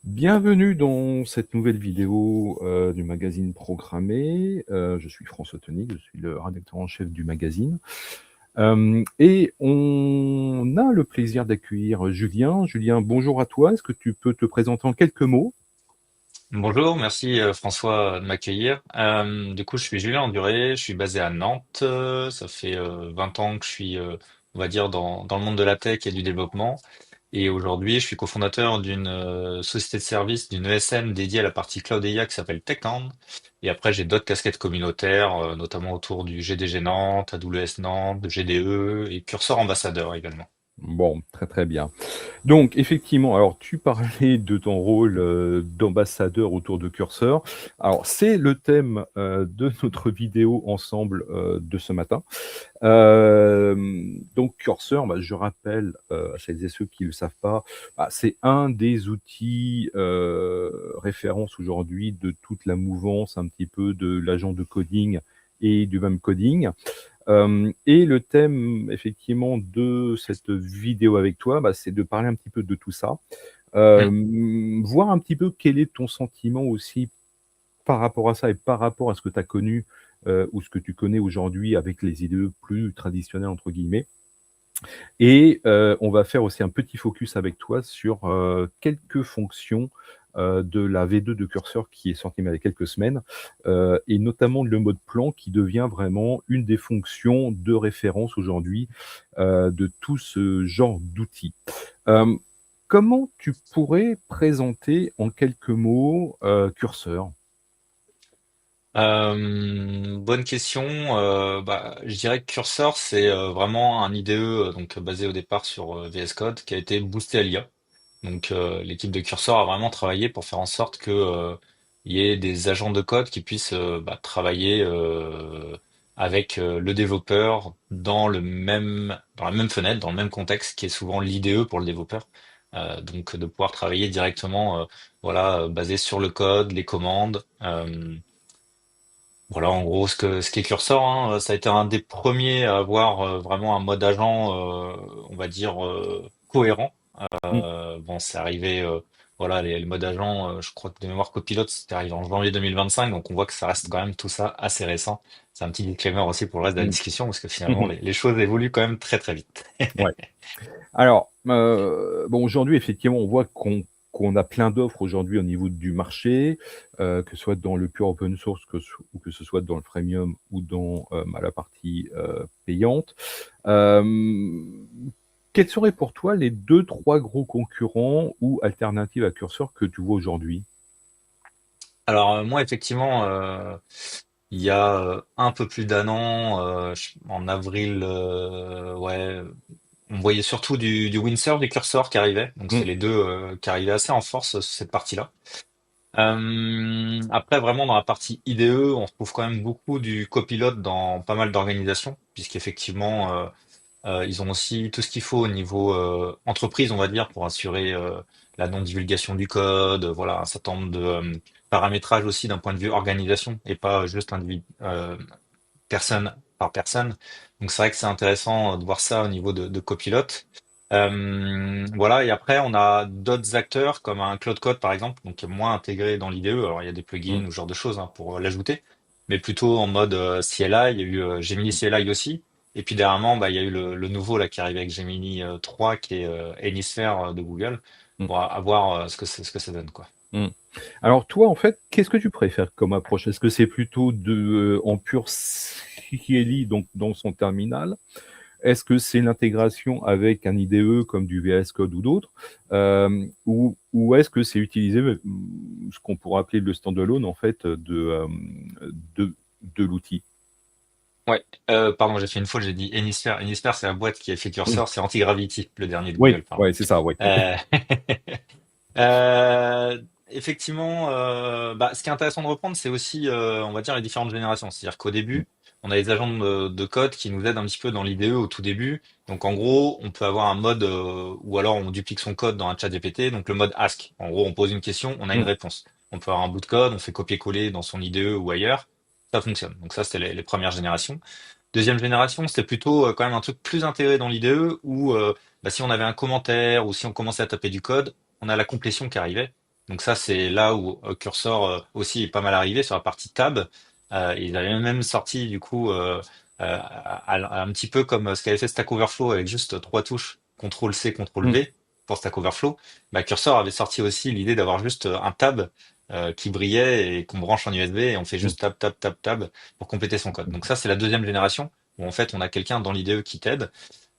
Bienvenue dans cette nouvelle vidéo du magazine Programmé. Je suis François Tony, je suis le rédacteur en chef du magazine. Et on a le plaisir d'accueillir Julien. Julien, bonjour à toi. Est-ce que tu peux te présenter en quelques mots? Bonjour, merci François de m'accueillir. Du coup, je suis Julien Enduré, je suis basé à Nantes. Ça fait 20 ans que je suis, on va dire, dans le monde de la tech et du développement. Et aujourd'hui, je suis cofondateur d'une société de services, d'une ESN dédiée à la partie Cloud IA qui s'appelle TechNand. Et après, j'ai d'autres casquettes communautaires, notamment autour du GDG Nantes, AWS Nantes, GDE et Cursor Ambassadeur également. Bon, très très bien. Donc effectivement, alors tu parlais de ton rôle, d'ambassadeur autour de Cursor. Alors c'est le thème, de notre vidéo ensemble, de ce matin. Donc Cursor, bah, je rappelle, à celles et ceux qui ne le savent pas, bah, c'est un des outils, référence aujourd'hui de toute la mouvance un petit peu de l'agent de coding et du même coding. Et le thème effectivement de cette vidéo avec toi, bah, c'est de parler un petit peu de tout ça. Voir un petit peu quel est ton sentiment aussi par rapport à ça et par rapport à ce que tu as connu, ou ce que tu connais aujourd'hui avec les idées plus «traditionnelles» entre guillemets. Et on va faire aussi un petit focus avec toi sur, quelques fonctions, de la V2 de Cursor qui est sortie il y a quelques semaines, et notamment le mode plan qui devient vraiment une des fonctions de référence aujourd'hui, de tout ce genre d'outils. Hem, Comment tu pourrais présenter en quelques mots, Cursor? Bonne question. Je dirais que Cursor, c'est vraiment un IDE donc basé au départ sur VS Code qui a été boosté à l'IA. Donc l'équipe de Cursor a vraiment travaillé pour faire en sorte que il y ait des agents de code qui puissent travailler avec le développeur dans la même fenêtre, dans le même contexte, qui est souvent l'IDE pour le développeur. Donc de pouvoir travailler directement, basé sur le code, les commandes. Voilà, en gros, ce qu'est Cursor, hein, ça a été un des premiers à avoir vraiment un mode agent, on va dire, cohérent. Mmh. Bon, c'est arrivé, voilà, le mode agent, je crois que de mémoire copilote, c'était arrivé en janvier 2025, donc on voit que ça reste quand même tout ça assez récent. C'est un petit disclaimer aussi pour le reste de la Mmh. discussion, parce que finalement, Mmh. les choses évoluent quand même très très vite. Ouais. Alors, bon, aujourd'hui, effectivement, on voit qu'on a plein d'offres aujourd'hui au niveau du marché, que ce soit dans le pur open source, ou que ce soit dans le freemium ou dans, la partie, payante. Hem, Quels seraient pour toi les deux, trois gros concurrents ou alternatives à Cursor que tu vois aujourd'hui? Alors moi, effectivement, il y a un peu plus d'un an, en avril, ouais, on voyait surtout du Windsurf, du Cursor qui arrivait. Donc Mmh. c'est les deux qui arrivaient assez en force sur cette partie-là. Après, vraiment dans la partie IDE, on retrouve quand même beaucoup du copilote dans pas mal d'organisations, puisqu'effectivement, ils ont aussi tout ce qu'il faut au niveau entreprise, on va dire, pour assurer la non-divulgation du code, voilà, un certain nombre de paramétrages aussi d'un point de vue organisation et pas juste personne par personne. Donc c'est vrai que c'est intéressant de voir ça au niveau de copilote. Voilà, et après on a d'autres acteurs comme un Cloud Code par exemple, donc qui est moins intégré dans l'IDE. Alors il y a des plugins Mmh. ou ce genre de choses hein, pour l'ajouter, mais plutôt en mode CLI. Il y a eu Gemini CLI aussi. Et puis dernièrement, il y a eu le nouveau là qui arrive avec Gemini 3 qui est Anysphere de Google. Mmh. Bon, à voir ce que ça donne quoi. Mmh. Alors toi, en fait, qu'est-ce que tu préfères comme approche? Est-ce que c'est plutôt en pur CLI, donc dans son terminal? Est-ce que c'est l'intégration avec un IDE comme du VS Code ou d'autres? Ou est-ce que c'est utiliser, ce qu'on pourrait appeler le standalone en fait, de l'outil? Ouais, pardon, j'ai fait une faute, j'ai dit Anysphere. Anysphere, c'est la boîte qui a fait Mmh. Cursor, c'est Antigravity, le dernier de Oui, Google, pardon. ouais, c'est ça, oui. Euh, effectivement, ce qui est intéressant de reprendre, c'est aussi, on va dire, les différentes générations. C'est-à-dire qu'au Mmh. début, on a les agents de code qui nous aident un petit peu dans l'IDE au tout début. Donc, en gros, on peut avoir un mode où alors on duplique son code dans un chat GPT, donc le mode ask. En gros, on pose une question, on a une Mmh. réponse. On peut avoir un bout de code, on fait copier-coller dans son IDE ou ailleurs. Ça fonctionne. Donc ça, c'était les premières générations. Deuxième génération, c'était plutôt quand même un truc plus intégré dans l'IDE où si on avait un commentaire ou si on commençait à taper du code, on a la complétion qui arrivait. Donc ça, c'est là où Cursor aussi est pas mal arrivé sur la partie tab. Ils avaient même sorti du coup un petit peu comme ce qu'avait fait Stack Overflow avec juste trois touches, CTRL-C, Mm, CTRL-V pour Stack Overflow. Bah, Cursor avait sorti aussi l'idée d'avoir juste un tab qui brillait et qu'on branche en USB et on fait mm, juste tab, tab, tab, tab pour compléter son code. Donc ça, c'est la deuxième génération où en fait on a quelqu'un dans l'IDE qui t'aide.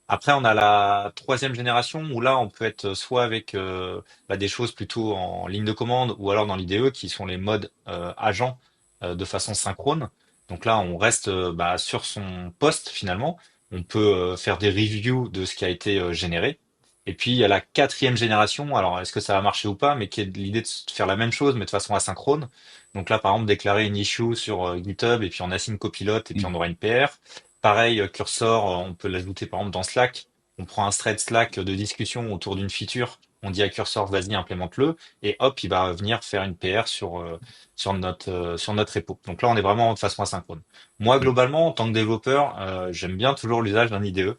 Après, on a la troisième génération où là, on peut être soit avec des choses plutôt en ligne de commande ou alors dans l'IDE qui sont les modes agents de façon synchrone. Donc là, on reste sur son poste finalement. On peut faire des reviews de ce qui a été généré. Et puis, il y a la quatrième génération. Alors, est-ce que ça va marcher ou pas, mais qui est l'idée de faire la même chose, mais de façon asynchrone. Donc là, par exemple, déclarer une issue sur GitHub et puis on assigne copilote et puis mm, on aura une PR. Pareil, Cursor, on peut l'ajouter par exemple dans Slack. On prend un thread Slack de discussion autour d'une feature, on dit à Cursor, vas-y, implémente-le, et hop, il va venir faire une PR sur notre repo. Donc là, on est vraiment de façon asynchrone. Moi, mm, globalement, en tant que développeur, j'aime bien toujours l'usage d'un IDE.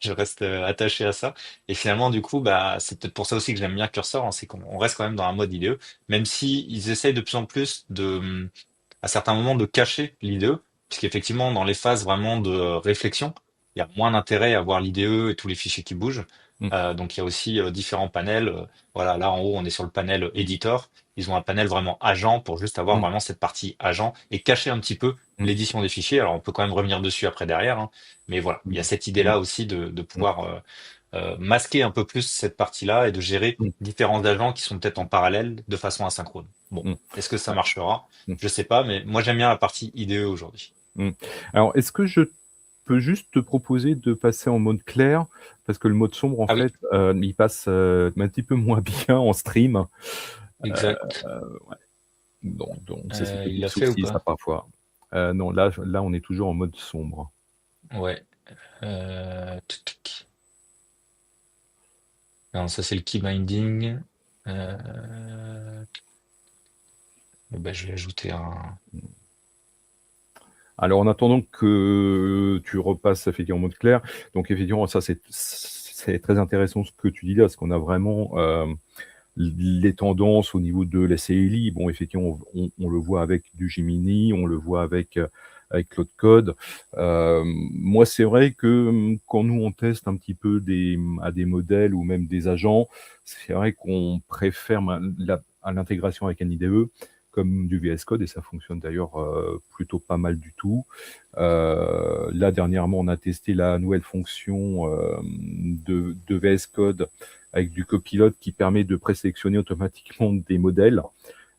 Je reste attaché à ça. Et finalement, du coup, c'est peut-être pour ça aussi que j'aime bien Cursor, hein, c'est qu'on reste quand même dans un mode IDE, même si ils essayent de plus en plus à certains moments, de cacher l'IDE, puisqu'effectivement, dans les phases vraiment de réflexion, il y a moins d'intérêt à voir l'IDE et tous les fichiers qui bougent. mm, Donc il y a aussi différents panels. Voilà, là en haut, on est sur le panel éditeur. Ils ont un panel vraiment agent pour juste avoir mm, vraiment cette partie agent et cacher un petit peu mm, l'édition des fichiers. Alors on peut quand même revenir dessus après derrière, hein. Mais voilà, il y a mm, cette mm, idée-là aussi de mm, pouvoir masquer un peu plus cette partie-là et de gérer mm, différents agents qui sont peut-être en parallèle de façon asynchrone. Bon, mm. est-ce que ça Ouais, marchera? mm, Je sais pas, mais moi j'aime bien la partie IDE aujourd'hui. mm. Alors, est-ce que je peux juste te proposer de passer en mode clair? Parce que le mode sombre, en Ah oui, fait, il passe un petit peu moins bien en stream. Euh, exact. ouais. Donc c'est ce Il petit l'a fait ou souci, ça, pas? parfois. Non, là, on est toujours en mode sombre. Ouais. Tic, tic. Non, ça c'est le key binding. Euh, je vais ajouter un. Alors, en attendant que tu repasses effectivement en mode clair, donc effectivement, ça, c'est très intéressant ce que tu dis là, parce qu'on a vraiment les tendances au niveau de la CLI. Bon, effectivement, on le voit avec du Gemini, on le voit avec Claude Code. Moi, c'est vrai que quand nous, on teste un petit peu à des modèles ou même des agents, c'est vrai qu'on préfère à l'intégration avec un IDE comme du VS Code, et ça fonctionne d'ailleurs plutôt pas mal du tout. Là, dernièrement, on a testé la nouvelle fonction de VS Code avec du copilote qui permet de présélectionner automatiquement des modèles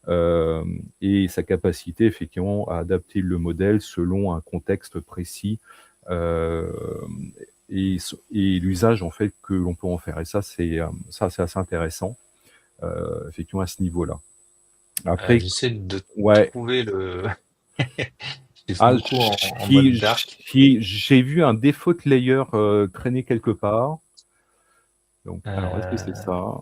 euh, et sa capacité effectivement à adapter le modèle selon un contexte précis euh, et, et l'usage en fait que l'on peut en faire. Et ça c'est assez intéressant effectivement à ce niveau-là. Après, J'essaie de ouais. trouver le. Je Ah, beaucoup en mode dark. j'ai vu un default layer traîner quelque part. Donc, alors, est-ce que c'est Euh, ça?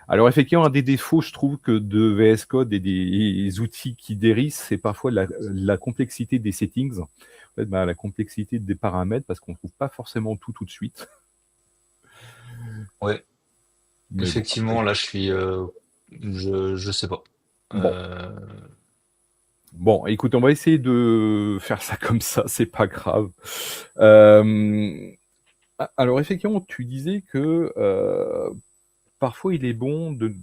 Alors effectivement, un des défauts, je trouve, que de VS Code et des outils qui dérivent, c'est parfois la complexité des settings, en fait, la complexité des paramètres, parce qu'on ne trouve pas forcément tout de suite. ouais, Mais bon, après, effectivement, là je suis. Je sais pas. bon, Euh, bon, écoute, on va essayer de faire ça comme ça, c'est pas grave. Euh, alors effectivement, tu disais que parfois il est bon de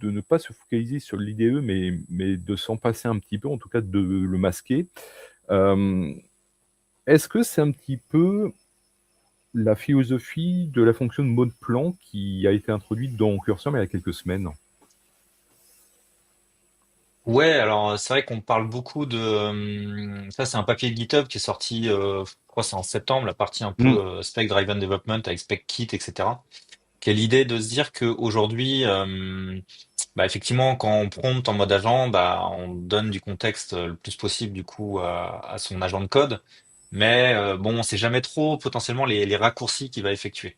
ne pas se focaliser sur l'IDE, mais de s'en passer un petit peu, en tout cas de le masquer. Euh, Est-ce que c'est un petit peu la philosophie de la fonction de mode plan qui a été introduite dans Cursor mais il y a quelques semaines? Ouais, alors c'est vrai qu'on parle beaucoup de ça, c'est un papier de GitHub qui est sorti, je crois que c'est en septembre, la partie un peu Mm, Spec Driven Development avec Spec Kit, etc. Qui est l'idée de se dire qu'aujourd'hui, effectivement, quand on prompt en mode agent, on donne du contexte le plus possible du coup à son agent de code, mais bon, on sait jamais trop potentiellement les raccourcis qu'il va effectuer.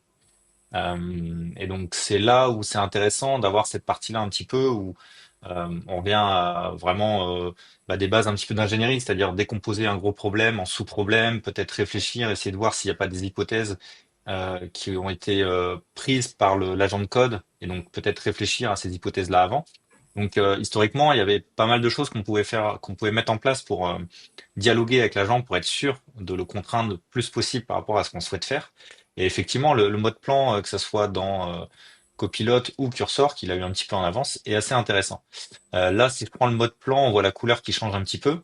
Et donc c'est là où c'est intéressant d'avoir cette partie-là un petit peu où on revient à vraiment des bases un petit peu d'ingénierie, c'est-à-dire décomposer un gros problème en sous-problèmes, peut-être réfléchir, essayer de voir s'il n'y a pas des hypothèses qui ont été prises par l'agent de code, et donc peut-être réfléchir à ces hypothèses-là avant. Donc historiquement, il y avait pas mal de choses qu'on pouvait mettre en place pour dialoguer avec l'agent pour être sûr de le contraindre le plus possible par rapport à ce qu'on souhaite faire. Et effectivement, le mode plan, que ce soit dans Copilot ou Cursor, qu'il a eu un petit peu en avance, est assez intéressant. Là, si je prends le mode plan, on voit la couleur qui change un petit peu.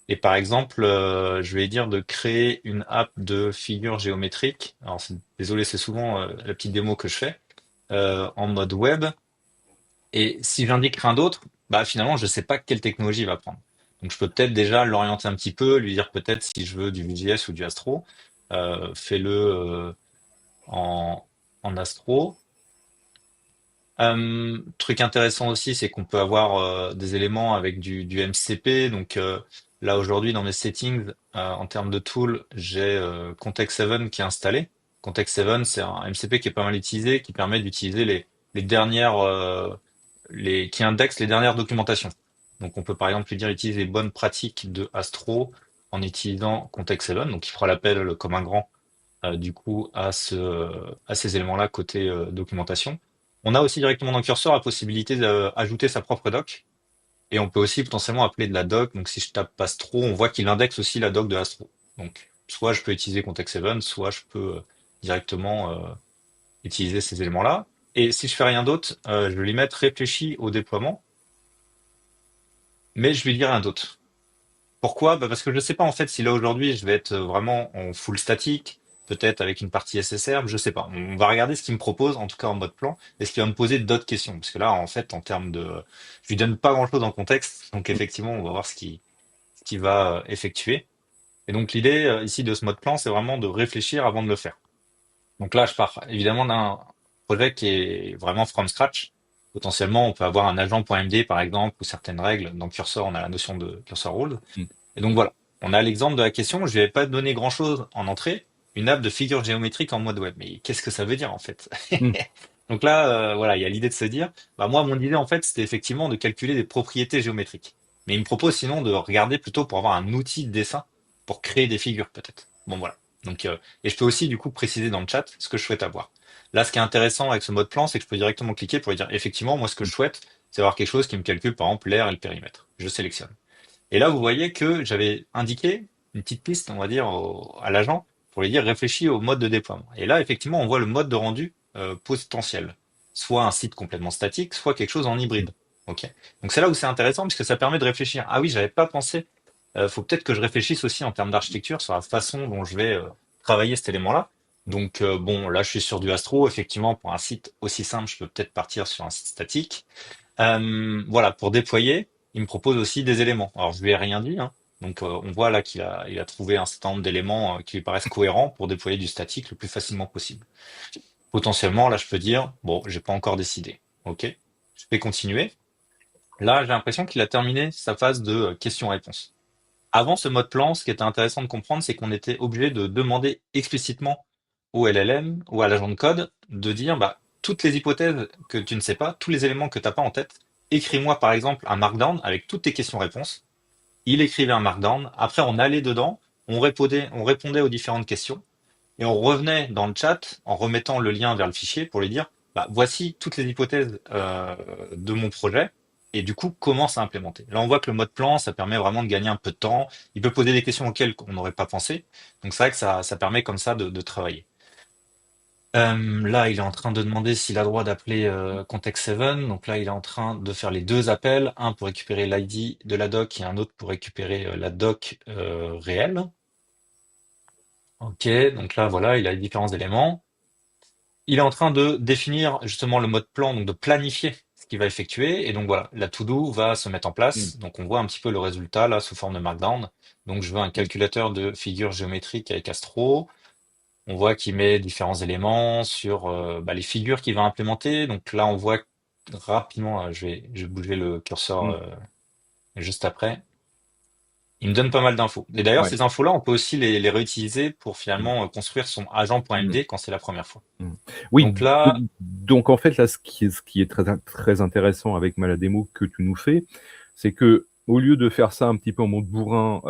Et par exemple, je vais dire de créer une app de figures géométriques. Alors, désolé, c'est souvent la petite démo que je fais en mode web. Et si j'indique rien d'autre, bah finalement, je sais pas quelle technologie il va prendre. Donc, je peux peut-être déjà l'orienter un petit peu, lui dire peut-être si je veux du Vue.js ou du Astro, fais-le en, en Astro. Truc intéressant aussi, c'est qu'on peut avoir des éléments avec du MCP. Donc là aujourd'hui dans mes settings, en termes de tool, j'ai Context 7 qui est installé. Context 7, c'est un MCP qui est pas mal utilisé, qui permet d'utiliser les dernières, qui indexe les dernières documentations. Donc on peut par exemple lui dire utiliser les bonnes pratiques de Astro en utilisant Context 7. Donc il fera l'appel comme un grand du coup à ces éléments-là côté documentation. On a aussi directement dans Cursor la possibilité d'ajouter sa propre doc et on peut aussi potentiellement appeler de la doc. Donc si je tape Astro, on voit qu'il indexe aussi la doc de Astro. Donc soit je peux utiliser Context 7, soit je peux directement utiliser ces éléments-là. Et si je fais rien d'autre, je vais lui mettre réfléchi au déploiement, mais je vais lui dire rien d'autre. Pourquoi? Bah parce que je ne sais pas en fait si là aujourd'hui je vais être vraiment en full statique, peut-être avec une partie SSR, je sais pas. On va regarder ce qu'il me propose, en tout cas en mode plan, et ce qu'il va me poser d'autres questions. Parce que là, en fait, en termes de, je lui donne pas grand-chose en contexte, donc effectivement, on va voir ce qu'il va effectuer. Et donc l'idée ici de ce mode plan, c'est vraiment de réfléchir avant de le faire. Donc là, je pars évidemment d'un projet qui est vraiment from scratch. Potentiellement, on peut avoir un agent.md par exemple, ou certaines règles. Dans Cursor, on a la notion de cursor rule. Mm. Et donc voilà, on a l'exemple de la question. Je vais pas donner grand-chose en entrée. Une app de figure géométrique en mode web. Mais qu'est-ce que ça veut dire en fait? Mm. Donc là, voilà, il y a l'idée de se dire, bah moi, mon idée en fait, c'était effectivement de calculer des propriétés géométriques. Mais il me propose sinon de regarder plutôt pour avoir un outil de dessin pour créer des figures peut-être. Bon voilà. Donc et je peux aussi du coup préciser dans le chat ce que je souhaite avoir. Là, ce qui est intéressant avec ce mode plan, c'est que je peux directement cliquer pour lui dire effectivement, moi, ce que je souhaite, c'est avoir quelque chose qui me calcule par exemple l'air et le périmètre. Je sélectionne. Et là, vous voyez que j'avais indiqué une petite piste, on va dire, à l'agent pour lui dire réfléchis au mode de déploiement. Et là, effectivement, on voit le mode de rendu potentiel. Soit un site complètement statique, soit quelque chose en hybride. Ok. Donc c'est là où c'est intéressant puisque ça permet de réfléchir. Ah oui, j'avais pas pensé. Faut peut-être que je réfléchisse aussi en termes d'architecture sur la façon dont je vais travailler cet élément-là. Donc bon, là je suis sur du Astro. Effectivement, pour un site aussi simple, je peux peut-être partir sur un site statique. Voilà, pour déployer, il me propose aussi des éléments. Alors, je lui ai rien dit, hein. Donc, on voit là il a trouvé un certain nombre d'éléments qui lui paraissent cohérents pour déployer du statique le plus facilement possible. Potentiellement, là, je peux dire, bon, j'ai pas encore décidé. OK? Je vais continuer. Là, j'ai l'impression qu'il a terminé sa phase de questions-réponses. Avant ce mode plan, ce qui était intéressant de comprendre, c'est qu'on était obligé de demander explicitement au LLM ou à l'agent de code de dire bah, toutes les hypothèses que tu ne sais pas, tous les éléments que tu n'as pas en tête, écris-moi par exemple un markdown avec toutes tes questions-réponses. Il écrivait un markdown, après on allait dedans, on répondait aux différentes questions et on revenait dans le chat en remettant le lien vers le fichier pour lui dire bah, voici toutes les hypothèses de mon projet et du coup comment ça implémenter. Là on voit que le mode plan ça permet vraiment de gagner un peu de temps. Il peut poser des questions auxquelles on n'aurait pas pensé. Donc c'est vrai que ça permet comme ça de travailler. Là, il est en train de demander s'il a droit d'appeler Context 7. Donc là, il est en train de faire les deux appels, un pour récupérer l'ID de la doc et un autre pour récupérer la doc réelle. Ok, donc là, voilà, il a les différents éléments. Il est en train de définir justement le mode plan, donc de planifier ce qu'il va effectuer. Et donc voilà, la to-do va se mettre en Mm. place. Donc on voit un petit peu le résultat là sous forme de Markdown. Donc je veux un Mm. calculateur de figures géométriques avec Astro. On voit qu'il met différents éléments sur bah, les figures qu'il va implémenter. Donc là, on voit rapidement, je vais bouger le curseur Mm. juste après. Il me donne pas mal d'infos. Et d'ailleurs, Ouais. ces infos-là, on peut aussi les réutiliser pour Mm. finalement construire son Mm. agent.md quand c'est la première fois. Mm. Oui, Donc là, donc en fait, là, ce qui est très intéressant avec la démo que tu nous fais, c'est que au lieu de faire ça un petit peu en mode bourrin,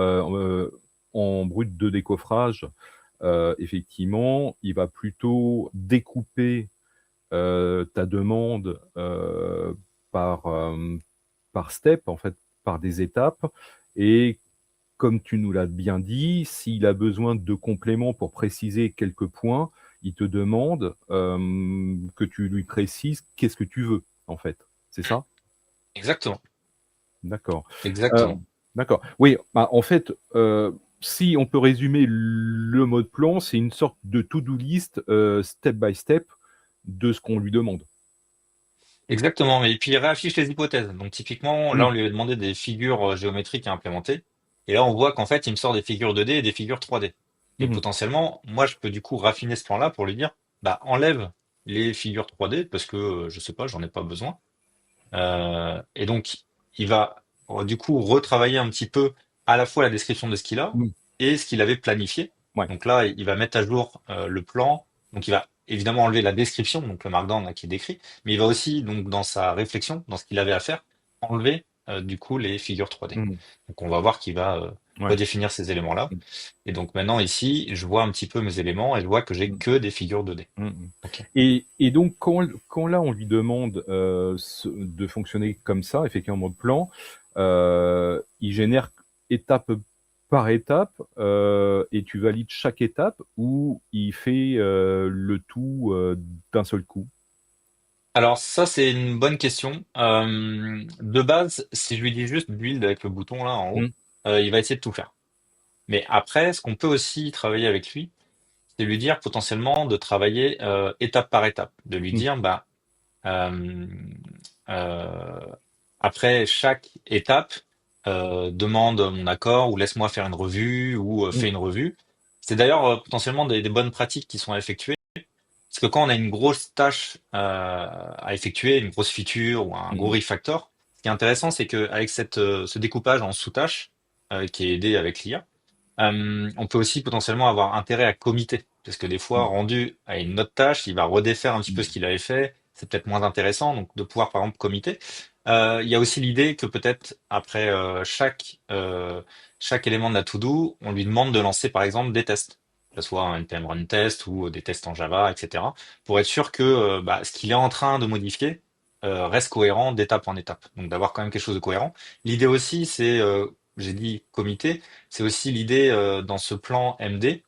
en brut de décoffrage, effectivement, il va plutôt découper ta demande par, par step, en fait, par des étapes. Et comme tu nous l'as bien dit, s'il a besoin de compléments pour préciser quelques points, il te demande que tu lui précises qu'est-ce que tu veux, en fait. C'est ça? Exactement, D'accord. Euh, exactement. d'accord. Oui, bah, en fait, si on peut résumer le mode plan, c'est une sorte de to-do list step by step de ce qu'on lui demande. Exactement. Et puis il réaffiche les hypothèses. Donc typiquement, là, Hmm, on lui a demandé des figures géométriques à implémenter. Et là, on voit qu'en fait, il me sort des figures 2D et des figures 3D. Et mhm, potentiellement, moi, je peux du coup raffiner ce plan-là pour lui dire, bah, enlève les figures 3D parce que, je sais pas, j'en ai pas besoin. Et donc, il va du coup retravailler un petit peu à la fois la description de ce qu'il a hmm. et ce qu'il avait planifié. Ouais. Donc là, il va mettre à jour le plan. Donc il va évidemment enlever la description, donc le markdown là, qui est décrit, mais il va aussi, donc dans sa réflexion, dans ce qu'il avait à faire, enlever du coup les figures 3D. Mhm, Donc on va voir qu'il va ouais. redéfinir ces éléments-là. Hmm, Et donc maintenant ici, je vois un petit peu mes éléments et je vois que j'ai hmm, que des figures 2D. hmm, hmm. Ok. Et donc, quand là, on lui demande de fonctionner comme ça, effectivement, en mode plan, il génère étape par étape et tu valides chaque étape ou il fait le tout d'un seul coup? Alors ça, c'est une bonne question. De base, si je lui dis juste build avec le bouton là en Hmm, haut, il va essayer de tout faire. Mais après, ce qu'on peut aussi travailler avec lui, c'est lui dire potentiellement de travailler étape par étape, de lui hmm, dire bah euh, euh, après chaque étape demande mon accord ou laisse-moi faire une revue ou hmm, fais une revue. C'est d'ailleurs potentiellement des bonnes pratiques qui sont effectuées. Parce que quand on a une grosse tâche à effectuer, une grosse feature ou un gros hmm, refactor, ce qui est intéressant, c'est qu'avec ce découpage en sous-tâches qui est aidé avec l'IA, on peut aussi potentiellement avoir intérêt à committer. Parce que des fois, hmm, rendu à une autre tâche, il va redéfaire un petit peu ce hmm, qu'il avait fait. C'est peut-être moins intéressant, donc de pouvoir par exemple committer. Il y a aussi l'idée que peut-être après chaque élément de la to-do, on lui demande de lancer par exemple des tests, que ce soit un NPM run test ou des tests en Java, etc. Pour être sûr que bah, ce qu'il est en train de modifier reste cohérent d'étape en étape. Donc d'avoir quand même quelque chose de cohérent. L'idée aussi, c'est, j'ai dit comité, c'est aussi l'idée dans ce plan MD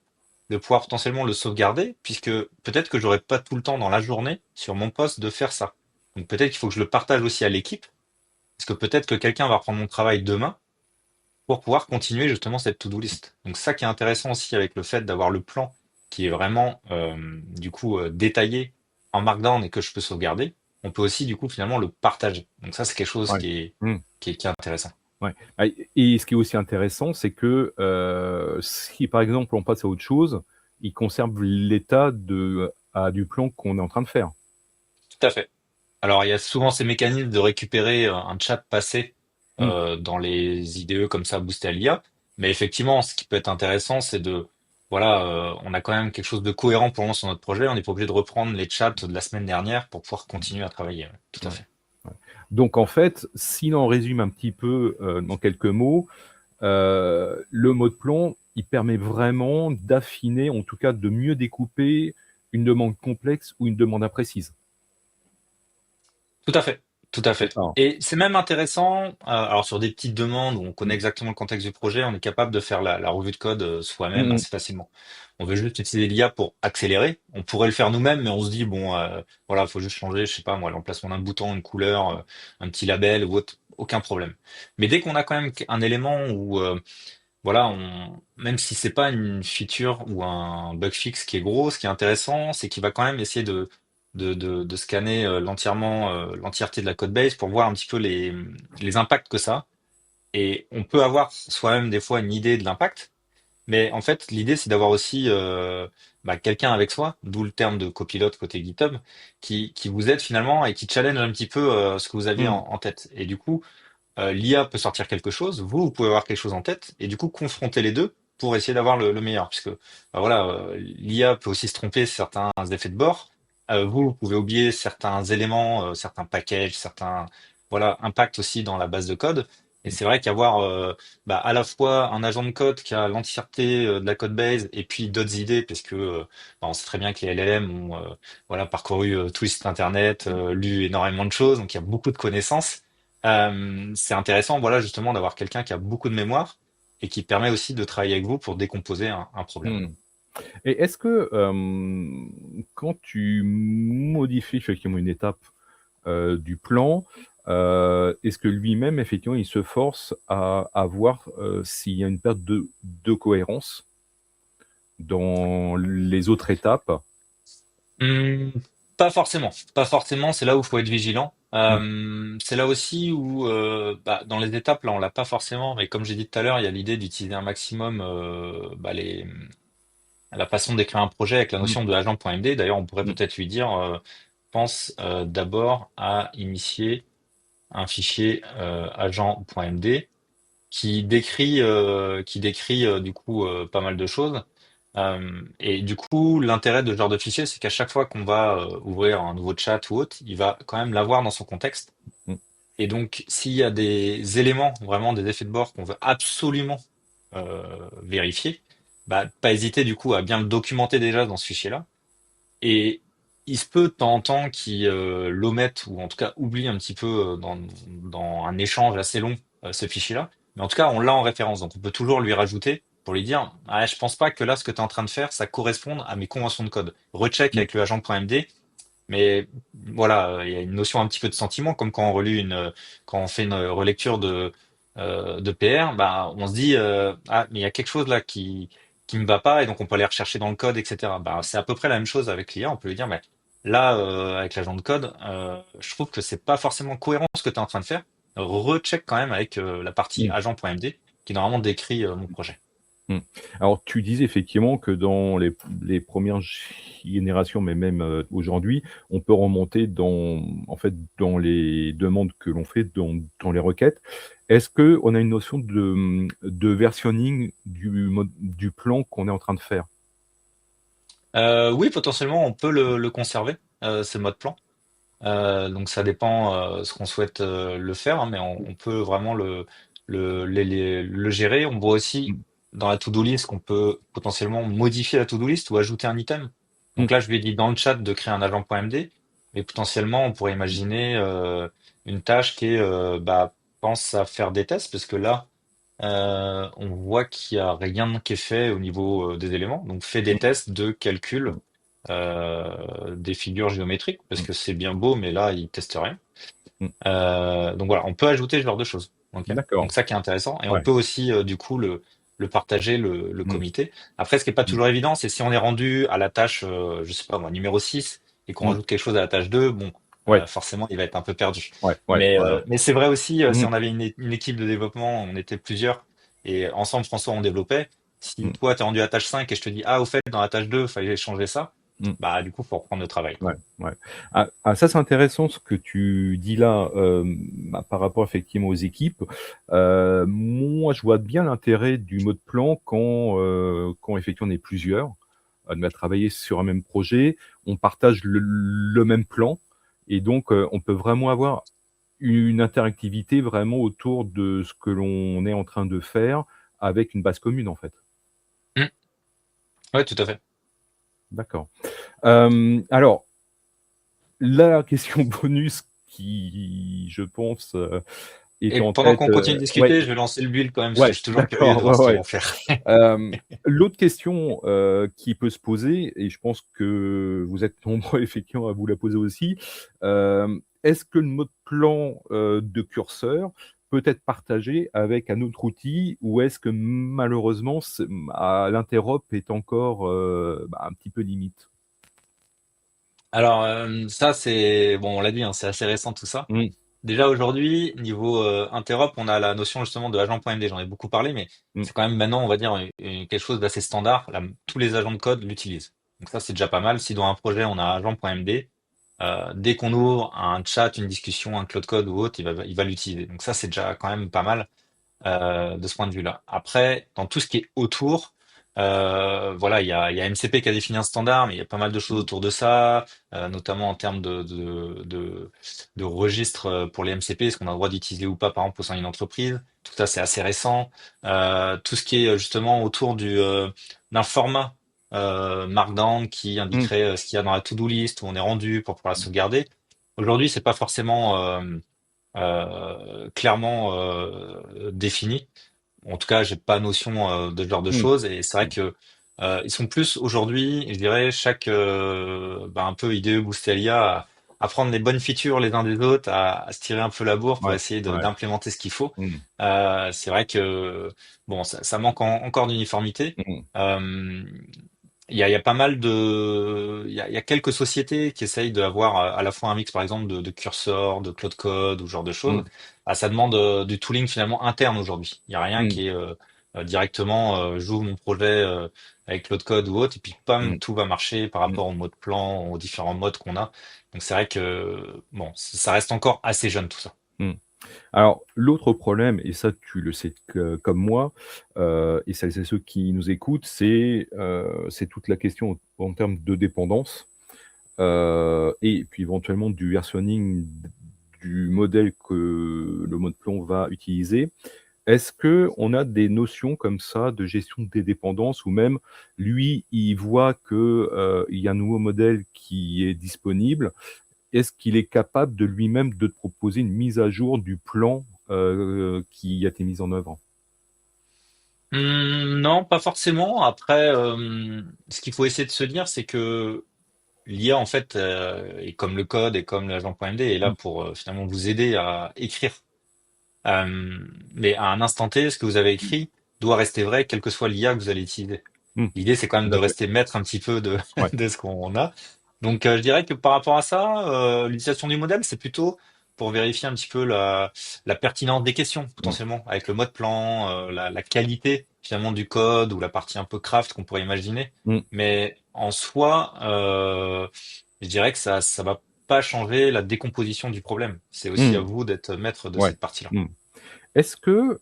de pouvoir potentiellement le sauvegarder, puisque peut-être que j'aurai pas tout le temps dans la journée sur mon poste de faire ça. Donc peut-être qu'il faut que je le partage aussi à l'équipe, parce que peut-être que quelqu'un va reprendre mon travail demain pour pouvoir continuer justement cette to-do list. Donc ça qui est intéressant aussi avec le fait d'avoir le plan qui est vraiment du coup détaillé en Markdown et que je peux sauvegarder, on peut aussi du coup finalement le partager. Donc ça c'est quelque chose ouais. Hmm, qui est intéressant. ouais. Ah, et ce qui est aussi intéressant, c'est que si par exemple on passe à autre chose, il conserve l'état du plan qu'on est en train de faire. Tout à fait. Alors, il y a souvent ces mécanismes de récupérer un chat passé Hmm, dans les IDE comme ça, boosté à l'IA. Mais effectivement, ce qui peut être intéressant, c'est de, voilà, on a quand même quelque chose de cohérent pour l'instant sur notre projet. On n'est pas obligé de reprendre les chats de la semaine dernière pour pouvoir continuer à travailler. Ouais, tout à ouais. fait. Ouais. Donc en fait, si l'on résume un petit peu dans quelques mots, le mode plan, il permet vraiment d'affiner, en tout cas de mieux découper une demande complexe ou une demande imprécise. Tout à fait, tout à C'est fait. ça, hein. Et c'est même intéressant, alors sur des petites demandes où on connaît Mm, exactement le contexte du projet, on est capable de faire la revue de code soi-même mm, assez facilement. On veut juste utiliser l'IA pour accélérer. On pourrait le faire nous-mêmes, mais on se dit, bon, voilà, il faut juste changer, je sais pas moi, l'emplacement d'un bouton, une couleur, un petit label ou autre, aucun problème. Mais dès qu'on a quand même un élément où, voilà, même si c'est pas une feature ou un bug fix qui est gros, ce qui est intéressant, c'est qu'il va quand même essayer de scanner l'entièreté de la code base pour voir un petit peu les impacts que ça a. Et on peut avoir soi-même des fois une idée de l'impact, mais en fait, l'idée c'est d'avoir aussi bah, quelqu'un avec soi, d'où le terme de copilote côté GitHub, qui vous aide finalement et qui challenge un petit peu ce que vous aviez mm, en tête. Et du coup, l'IA peut sortir quelque chose, vous pouvez avoir quelque chose en tête, et du coup confronter les deux pour essayer d'avoir le meilleur, puisque bah voilà, l'IA peut aussi se tromper sur certains effets de bord. Vous pouvez oublier certains éléments, certains packages, certains voilà impacts aussi dans la base de code. Et mm. c'est vrai qu'avoir bah, à la fois un agent de code qui a l'entièreté de la code base et puis d'autres idées, parce que bah, on sait très bien que les LLM ont voilà parcouru tous les sites internet, lu énormément de choses, donc il y a beaucoup de connaissances. c'est intéressant, voilà, justement, d'avoir quelqu'un qui a beaucoup de mémoire et qui permet aussi de travailler avec vous pour décomposer un problème. Mmh. Et est-ce que, quand tu modifies effectivement une étape, du plan, est-ce que lui-même effectivement il se force à voir, s'il y a une perte de cohérence dans les autres étapes? Mmh, pas forcément, pas forcément, c'est là où il faut être vigilant. Mmh, C'est là aussi où, bah, dans les étapes, là, on l'a pas forcément, mais comme j'ai dit tout à l'heure, il y a l'idée d'utiliser un maximum, bah, la façon d'écrire un projet avec la mmh, notion de agent.md. D'ailleurs, on pourrait mmh, peut-être lui dire, pense, d'abord à initier un fichier, agent.md qui décrit du coup pas mal de choses. Et du coup, l'intérêt de ce genre de fichier, c'est qu'à chaque fois qu'on va ouvrir un nouveau chat ou autre, il va quand même l'avoir dans son contexte. mmh, Et donc, s'il y a des éléments, vraiment des effets de bord qu'on veut absolument vérifier, bah, pas hésiter du coup à bien le documenter déjà dans ce fichier-là. Et il se peut de temps en temps qu'ils l'omettent ou en tout cas oublient un petit peu dans un échange assez long ce fichier-là. Mais en tout cas, on l'a en référence. Donc on peut toujours lui rajouter pour lui dire, ah, je pense pas que là, ce que tu es en train de faire, ça corresponde à mes conventions de code. Recheck mmh, avec le agent.md. Mais voilà, il y a une notion un petit peu de sentiment, comme quand on relit quand on fait une relecture de PR, bah, on se dit, ah, mais il y a quelque chose là qui me va pas, et donc on peut aller rechercher dans le code, etc. Bah, c'est à peu près la même chose avec l'IA. On peut lui dire, bah, là, avec l'agent de code, je trouve que c'est pas forcément cohérent ce que tu es en train de faire. Recheck quand même avec la partie mmh. agent.md qui normalement décrit mon projet. Mmh. Alors tu disais effectivement que dans les 1res générations, mais même, aujourd'hui, on peut remonter en fait, dans les demandes que l'on fait, dans les requêtes. Est-ce qu'on a une notion de versionning du plan qu'on est en train de faire? Oui, potentiellement, on peut le conserver, ce mode plan. Donc ça dépend ce qu'on souhaite le faire, hein, mais on peut vraiment le gérer. On voit aussi Mmh, dans la to-do list qu'on peut potentiellement modifier la to-do list ou ajouter un item. mmh, Donc là, je lui ai dit dans le chat de créer un agent.md, mais potentiellement on pourrait imaginer une tâche qui est bah, pense à faire des tests, parce que là, on voit qu'il n'y a rien qui est fait au niveau des éléments. Donc fais des mmh, tests de calcul des figures géométriques, parce mmh, que c'est bien beau, mais là, ils testent rien. mmh. Donc voilà, on peut ajouter ce genre de choses. Ok. D'accord, Donc ça qui est intéressant. Et on ouais. peut aussi, du coup, le partager, le Mmh, comité. Après, ce qui n'est pas mmh, toujours évident, c'est si on est rendu à la tâche, je sais pas moi, numéro 6 et qu'on mmh. rajoute quelque chose à la tâche 2, bon, Ouais, forcément, il va être un peu perdu. ouais, ouais, Mais, ouais, ouais. euh, mais c'est vrai aussi, si Mmh, on avait une équipe de développement, on était plusieurs, et ensemble, François, on développait. Si mmh, toi, tu es rendu à la tâche 5 et je te dis, ah, au fait, dans la tâche 2 il fallait changer ça, mmh. bah, du coup, faut reprendre le travail, quoi. Ouais, ouais. Ça, c'est intéressant ce que tu dis là, bah, par rapport effectivement aux équipes. Moi, je vois bien l'intérêt du mode plan quand effectivement on est plusieurs, à travailler sur un même projet. On partage le même plan et donc on peut vraiment avoir une interactivité vraiment autour de ce que l'on est en train de faire avec une base commune, en fait. Mm. Ouais, tout à fait. D'accord. Alors la question bonus qui, je pense, est Et en pendant tête, qu'on continue de ouais, discuter, je vais lancer le build quand même, parce que ouais, je suis toujours curieux de d'accord, voir ouais, ce qu'ils ouais. vont faire. L'autre question, qui peut se poser et je pense que vous êtes nombreux effectivement à vous la poser aussi, est-ce que le mode plan, de curseur peut être partagé avec un autre outil ou est-ce que malheureusement l'interop est encore, bah, un petit peu limite? Alors, ça, c'est bon, on l'a dit, hein, c'est assez récent tout ça. Mmh, Déjà aujourd'hui, niveau interop, on a la notion justement de agent.md. J'en ai beaucoup parlé, mais mmh, c'est quand même maintenant, on va dire, quelque chose d'assez standard. Là, tous les agents de code l'utilisent. Donc ça, c'est déjà pas mal. Si dans un projet, on a agent.md, dès qu'on ouvre un chat, une discussion, un Cloud Code ou autre, il va l'utiliser. Donc ça, c'est déjà quand même pas mal. De ce point de vue-là. Après, dans tout ce qui est autour, voilà, il y a MCP qui a défini un standard, mais il y a pas mal de choses mmh, autour de ça, notamment en termes de registres pour les MCP, est-ce qu'on a le droit d'utiliser ou pas, par exemple, au sein d'une entreprise. Tout ça, c'est assez récent. Tout ce qui est justement autour d'un format Markdown qui mmh, indiquerait ce qu'il y a dans la to-do list, où on est rendu pour pouvoir la sauvegarder. Aujourd'hui, c'est pas forcément clairement définis. En tout cas, j'ai pas notion de ce genre de Mmh, choses. Et c'est vrai mmh, que ils sont plus aujourd'hui, je dirais, chaque un peu IDE boosté à l'IA à prendre les bonnes features les uns des autres, à se tirer un peu la bourre pour ouais, essayer ouais, d'implémenter ce qu'il faut. mmh, C'est vrai que bon, ça manque encore d'uniformité. mmh, Euh, il y a pas mal il y a quelques sociétés qui essayent d'avoir à la fois un mix, par exemple, de Cursor, de Cloud Code ou ce genre de choses. mmh, Ah, ça demande du tooling finalement interne aujourd'hui. Il n'y a rien mmh, qui est directement, j'ouvre mon projet avec Cloud Code ou autre, et puis pam, mmh, tout va marcher par mmh, rapport au mode plan, aux différents modes qu'on a. Donc c'est vrai que bon, ça reste encore assez jeune tout ça. mmh. Alors, l'autre problème, et ça tu le sais comme moi, et celles et ceux qui nous écoutent, c'est toute la question en termes de dépendance, et puis éventuellement du versionning du modèle que le mode plomb va utiliser. Est-ce qu'on a des notions comme ça de gestion des dépendances ou même lui, il voit que, il y a un nouveau modèle qui est disponible. Est-ce qu'il est capable de lui-même de te proposer une mise à jour du plan, qui a été mis en œuvre? Non, pas forcément. Après, ce qu'il faut essayer de se dire, c'est que l'IA, en fait, est comme le code et comme l'agent.md, est là Mmh, pour finalement vous aider à écrire. Euh, mais à un instant T, ce que vous avez écrit doit rester vrai, quelle que soit l'IA que vous allez utiliser. mmh, L'idée, c'est quand même tout de à fait. rester maître un petit peu de, Ouais. de ce qu'on a. Donc, je dirais que par rapport à ça, l'utilisation du modèle, c'est plutôt pour vérifier un petit peu la pertinence des questions, Mmh, potentiellement, avec le mode plan, la qualité finalement du code ou la partie un peu craft qu'on pourrait imaginer. mmh, Mais en soi, je dirais que ça va pas changer la décomposition du problème. C'est aussi à mmh, vous d'être maître de ouais. cette partie-là. Mmh. Est-ce que,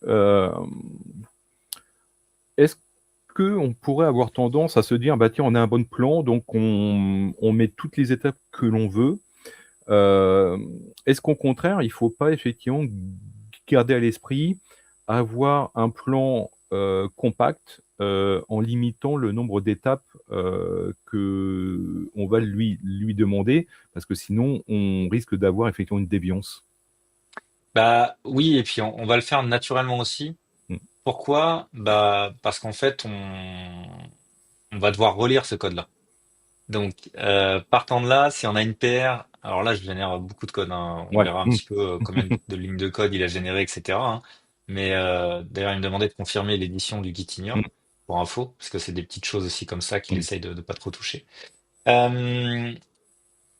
est-ce qu'on pourrait avoir tendance à se dire: «Bah, tiens, on a un bon plan, donc on met toutes les étapes que l'on veut». Est-ce qu'au contraire, il faut pas effectivement garder à l'esprit, avoir un plan, compact, en limitant le nombre d'étapes, qu'on va lui demander? Parce que sinon, on risque d'avoir effectivement une déviance. Bah oui, et puis on va le faire naturellement aussi. Mmh, Pourquoi? Bah parce qu'en fait, on va devoir relire ce code-là. Donc, partant de là, si on a une PR, alors là, je génère beaucoup de code, hein. On ouais, verra un mmh, petit peu combien de lignes de code il a généré, etc., hein. Mais d'ailleurs, il me demandait de confirmer l'édition du Gitignore mmh, pour info, parce que c'est des petites choses aussi comme ça qu'il mmh, essaye de pas trop toucher. Euh,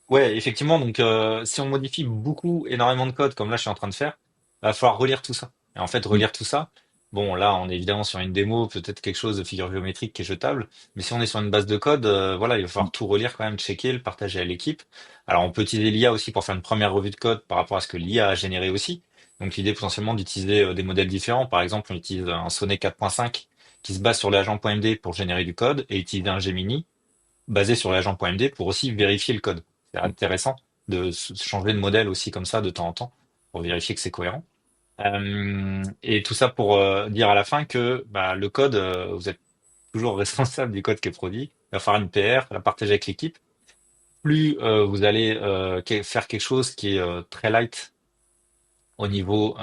ouais, effectivement. Donc, si on modifie beaucoup, énormément de code, comme là, je suis en train de faire, va falloir relire tout ça. Et en fait, mmh, relire tout ça. Bon, là, on est évidemment sur une démo, peut-être quelque chose de figure géométrique qui est jetable. Mais si on est sur une base de code, voilà, il va mmh, falloir tout relire quand même, checker, le partager à l'équipe. Alors, on peut utiliser l'IA aussi pour faire une première revue de code par rapport à ce que l'IA a généré aussi. Donc, l'idée potentiellement d'utiliser des modèles différents. Par exemple, on utilise un Sonnet 4.5 qui se base sur l'agent.md pour générer du code et utiliser un Gemini basé sur l'agent.md pour aussi vérifier le code. C'est mmh, intéressant de changer de modèle aussi comme ça de temps en temps pour vérifier que c'est cohérent. Et tout ça pour dire à la fin que bah, le code, vous êtes toujours responsable du code qui est produit. Il va falloir une PR, la partager avec l'équipe. Plus vous allez faire quelque chose qui est très light au niveau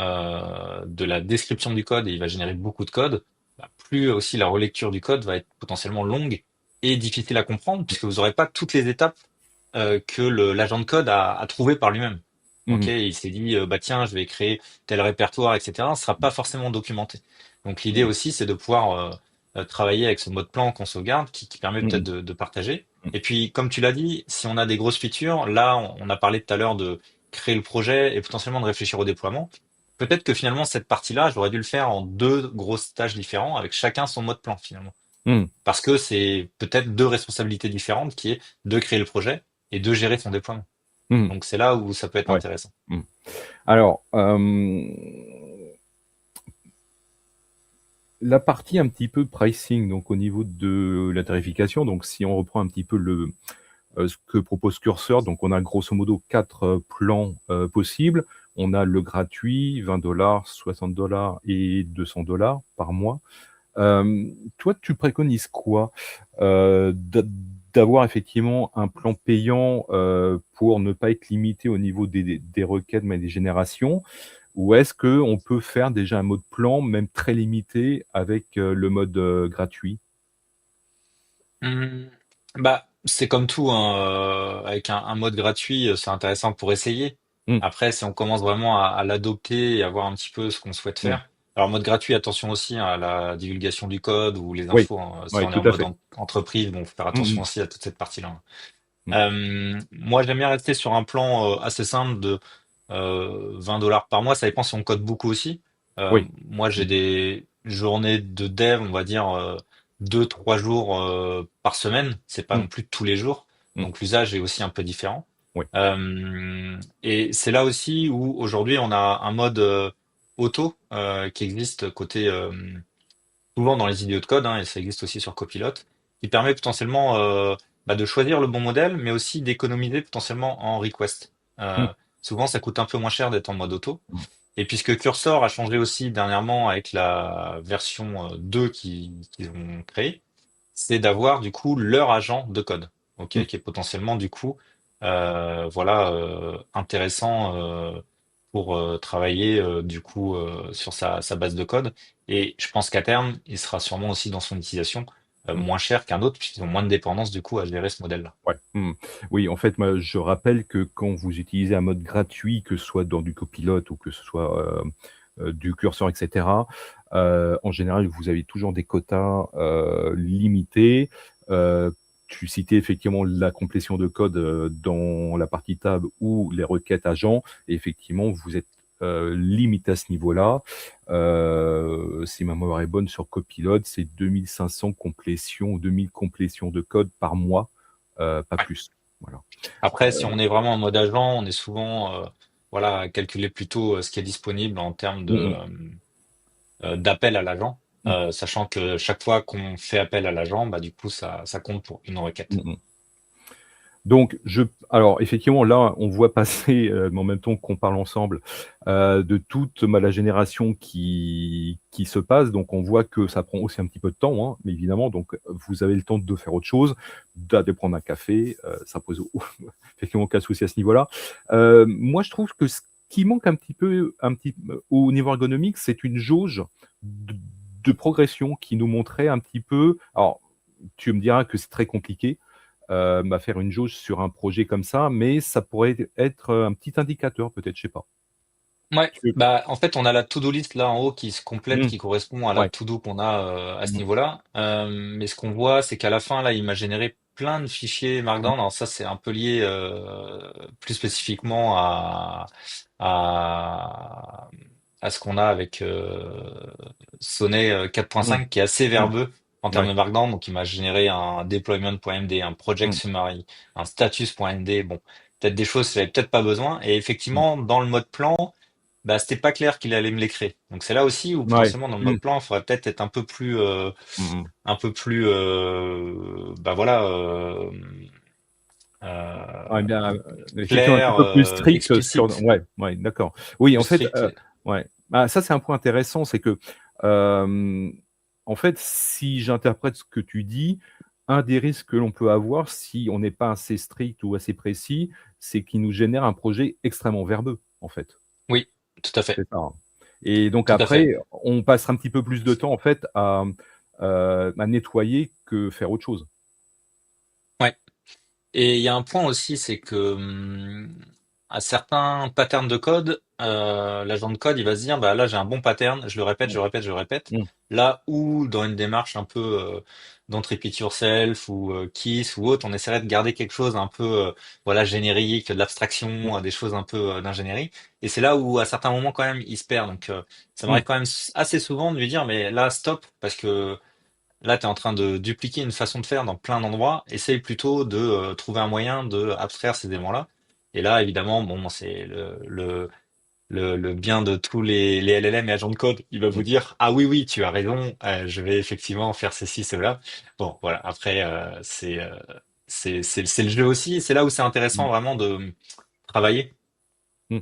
de la description du code et il va générer beaucoup de code, bah, plus aussi la relecture du code va être potentiellement longue et difficile à comprendre puisque vous n'aurez pas toutes les étapes que l'agent de code a trouvé par lui-même. Ok, mmh, il s'est dit bah tiens, je vais créer tel répertoire, etc. Ce sera pas forcément documenté. Donc l'idée mmh, aussi, c'est de pouvoir travailler avec ce mode plan qu'on sauvegarde, qui permet mmh, peut-être mmh, de partager. mmh, Et puis, comme tu l'as dit, si on a des grosses features, là, on a parlé tout à l'heure de créer le projet et potentiellement de réfléchir au déploiement. Peut-être que finalement cette partie-là, j'aurais dû le faire en deux grosses tâches différentes, avec chacun son mode plan finalement. mmh, Parce que c'est peut-être deux responsabilités différentes, qui est de créer le projet et de gérer son déploiement. mmh, Donc c'est là où ça peut être ouais, intéressant. mmh. Alors, la partie un petit peu pricing, donc au niveau de la tarification, donc si on reprend un petit peu ce que propose Cursor, donc on a grosso modo 4 plans, possibles. On a le gratuit, 20 $, 60 $ et 200 $ par mois. Toi, tu préconises quoi? d'avoir effectivement un plan payant pour ne pas être limité au niveau des requêtes, mais des générations? Ou est-ce qu'on peut faire déjà un mode plan, même très limité, avec le mode gratuit? Mmh, bah, c'est comme tout, hein, avec un mode gratuit, c'est intéressant pour essayer. Mmh, Après, si on commence vraiment à l'adopter et à voir un petit peu ce qu'on souhaite mmh. faire. Alors, mode gratuit, attention aussi, hein, à la divulgation du code ou les Oui, infos, hein. Si oui, on est tout en à mode fait. entreprise, bon, faut faire Mmh attention mh. aussi à toute cette partie-là, hein. Mmh. Moi, j'aime bien rester sur un plan assez simple de 20 $ par mois. Ça dépend si on code beaucoup aussi. Oui. Moi, j'ai Mmh. des journées de dev, on va dire 2, 3 jours par semaine. C'est pas Mmh. non plus tous les jours. Mmh. Donc l'usage est aussi un peu différent. Oui. Et c'est là aussi où aujourd'hui on a un mode auto qui existe côté souvent dans les idéaux de code, hein, et ça existe aussi sur Copilot, qui permet potentiellement de choisir le bon modèle, mais aussi d'économiser potentiellement en request. Mmh. Souvent, ça coûte un peu moins cher d'être en mode auto. Mmh. Et puisque Cursor a changé aussi dernièrement avec la version 2 qu'ils ont créée, c'est d'avoir du coup leur agent de code, ok, Mmh. qui est potentiellement du coup voilà intéressant pour travailler du coup sur sa base de code. Et je pense qu'à terme, il sera sûrement aussi dans son utilisation Mmh. moins cher qu'un autre, puisqu'ils ont moins de dépendance du coup à gérer ce modèle-là. Ouais. Mmh. Oui, en fait, moi, je rappelle que quand vous utilisez un mode gratuit, que ce soit dans du Copilot ou que ce soit, du Cursor et cetera, en général, vous avez toujours des quotas, limités. Tu citais effectivement la complétion de code, dans la partie table ou les requêtes agents et effectivement, vous êtes, limité à ce niveau-là. Si ma mémoire est bonne sur Copilot, c'est 2 500 complétions ou 2 000 complétions de code par mois. Pas Ouais. plus. Voilà. Après, si on est vraiment en mode agent, on est souvent voilà, à calculer plutôt ce qui est disponible en termes de Mmh mh. d'appel à l'agent, Mmh. sachant que chaque fois qu'on fait appel à l'agent, bah, du coup, ça compte pour une requête. Mmh mh. Donc alors effectivement là, on voit passer, mais en même temps qu'on parle ensemble, de toute la génération qui se passe. Donc on voit que ça prend aussi un petit peu de temps, hein, mais évidemment donc vous avez le temps de faire autre chose, d'aller prendre un café, ça pose effectivement aucun souci à ce niveau-là. Moi je trouve que ce qui manque au niveau ergonomique, c'est une jauge de progression qui nous montrait un petit peu alors tu me diras que c'est très compliqué, faire une jauge sur un projet comme ça, mais ça pourrait être, un petit indicateur peut-être, je sais pas. Ouais, Tu bah en fait on a la to-do list là en haut qui se complète, mmh, qui correspond à la ouais. to-do qu'on a à ce Mmh, niveau-là. Mais ce qu'on voit, c'est qu'à la fin là, il m'a généré plein de fichiers mmh, Markdown. Alors ça, c'est un peu lié plus spécifiquement à à ce qu'on a avec Sonnet mmh, 4.5 qui est assez mmh, verbeux en termes ouais, de Markdown. Donc il m'a généré un deployment.md, un project mmh, summary, un status.md. Bon, peut-être des choses que j'avais peut-être pas besoin. Et mmh, effectivement, dans le mode plan, bah, c'était pas clair qu'il allait me les créer. Donc c'est là aussi où ouais, potentiellement dans le mmh, mode plan, il faudrait peut-être être mmh mh. un peu plus, bah voilà, Ouais, euh, bien, effectivement un petit clair, peu plus strict sur explicite, ouais, ouais, d'accord. Oui, plus en fait, strict. ouais. Bah, ça, c'est un point intéressant, c'est que, hem, en fait, si j'interprète ce que tu dis, un des risques que l'on peut avoir si on n'est pas assez strict ou assez précis, c'est qu'il nous génère un projet extrêmement verbeux, en fait. Oui, tout à fait, C'est ça, hein. Et donc tout à fait. après, on passera un petit peu plus de temps, en fait, à nettoyer que faire autre chose. Ouais. Et il y a un point aussi, c'est que à certains patterns de code, l'agent de code, il va se dire, bah là j'ai un bon pattern, je le répète, je Mmh, le répète, je le répète. mmh, Là où dans une démarche un peu don't repeat yourself ou Kiss ou autre, on essaierait de garder quelque chose un peu voilà générique, de mmh, l'abstraction, des choses un peu d'ingénierie. Et c'est là où à certains moments quand même il se perd. Donc ça mmh, m'arrive quand même assez souvent de lui dire, mais là stop, parce que là, tu es en train de dupliquer une façon de faire dans plein d'endroits. Essaye plutôt de trouver un moyen de abstraire ces éléments-là. Et là, évidemment, bon, c'est le bien de tous les LLM et agents de code. Il va vous mmh, dire, ah oui, oui, tu as raison, je vais effectivement faire ceci, cela. Bon, voilà. Après, c'est le jeu aussi. C'est là où c'est intéressant mmh, vraiment de travailler mmh,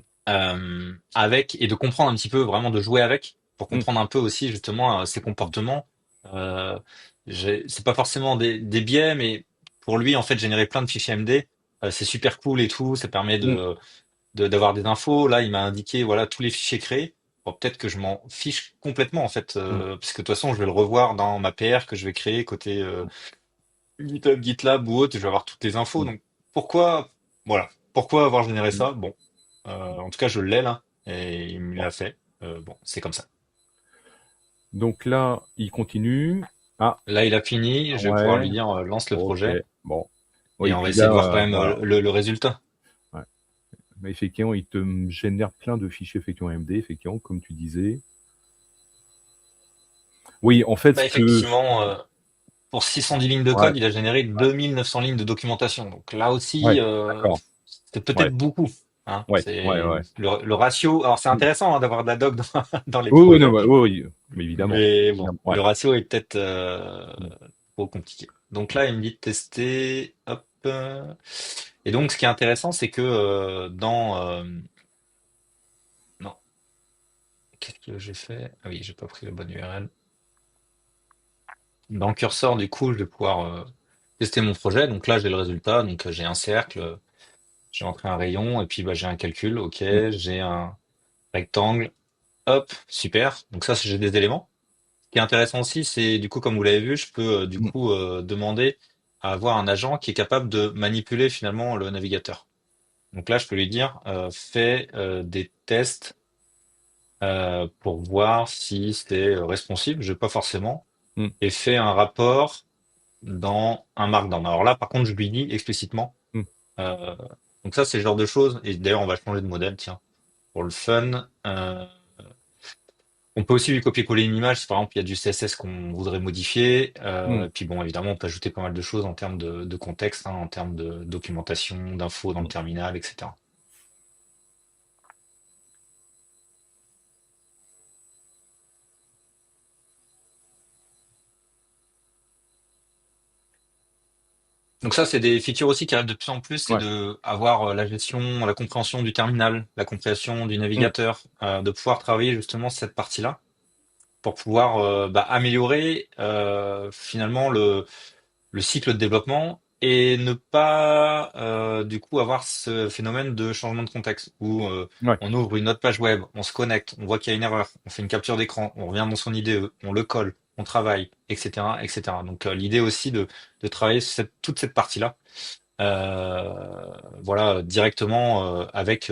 avec et de comprendre un petit peu, vraiment de jouer avec, pour mmh, comprendre un peu aussi justement ces comportements. Euh, c'est pas forcément des biais, mais pour lui, en fait, générer plein de fichiers MD, c'est super cool et tout. Ça permet Mm, d'avoir des infos. Là, il m'a indiqué, voilà, tous les fichiers créés. Bon, peut-être que je m'en fiche complètement, en fait, mm, parce que de toute façon, je vais le revoir dans ma PR que je vais créer côté GitHub, GitLab ou autre. Je vais avoir toutes les infos. mm. Donc, pourquoi, voilà, pourquoi avoir généré Mm. ça? Bon, en tout cas, je l'ai là et il me Bon. l'a fait. Bon, c'est comme ça. Donc là, il continue. Ah, Là, il a fini. Je vais pouvoir ouais, lui dire lance le ok, projet bon. et Oui, on va puis essayer de voir là, quand même voilà. le résultat. Ouais. Mais effectivement, il te génère plein de fichiers effectivement MD, effectivement, comme tu disais. Oui, en fait, Bah, ce que... effectivement, pour 610 lignes de Ouais, code, il a généré ouais, 2900 lignes de documentation. Donc là ouais, aussi, d'accord. c'est Ouais, peut-être beaucoup. Hein. ouais, ouais, C'est ouais. le ratio. Alors c'est Mm. intéressant hein, d'avoir de la doc dans les Oui, oui, non, projets, oui, oui, mais évidemment. mais bon, Évidemment, le ouais. ratio est peut-être Mm, trop compliqué. Donc mm, là, il me dit de tester. Hop. Et donc, ce qui est intéressant, c'est que non, qu'est-ce que j'ai fait? Ah oui, j'ai pas pris le bon URL. Dans le curseur, du coup, je vais pouvoir tester mon projet. Donc là, j'ai le résultat. Donc j'ai un cercle. J'ai entré un rayon et puis bah, j'ai un calcul, ok, mm, j'ai un rectangle, hop, super. Donc ça, j'ai des éléments. Ce qui est intéressant aussi, c'est du coup, comme vous l'avez vu, je peux du mm. coup demander à avoir un agent qui est capable de manipuler finalement le navigateur. Donc là, je peux lui dire, fais des tests pour voir si c'est responsive, je veux pas forcément, Mm, et fais un rapport dans un markdown. Alors là, par contre, je lui dis explicitement. mm. euh, donc ça, c'est le genre de choses. Et d'ailleurs, on va changer de modèle, tiens. Pour le fun. On peut aussi lui copier-coller une image si par exemple il y a du CSS qu'on voudrait modifier. Mm. Puis bon, évidemment, on peut ajouter pas mal de choses en termes de contexte, hein, en termes de documentation, d'infos dans le Mm. terminal, etc. Donc ça, c'est des features aussi qui arrivent de plus en plus, c'est Ouais. de avoir la gestion, la compréhension du terminal, la compréhension du Mm. navigateur, de pouvoir travailler justement cette partie-là pour pouvoir bah, améliorer finalement le cycle de développement et ne pas du coup avoir ce phénomène de changement de contexte où Ouais. on ouvre une autre page web, on se connecte, on voit qu'il y a une erreur, on fait une capture d'écran, on revient dans son IDE, on le colle, on travaille, etc., etc. Donc l'idée aussi de travailler sur toute cette partie-là, voilà, directement avec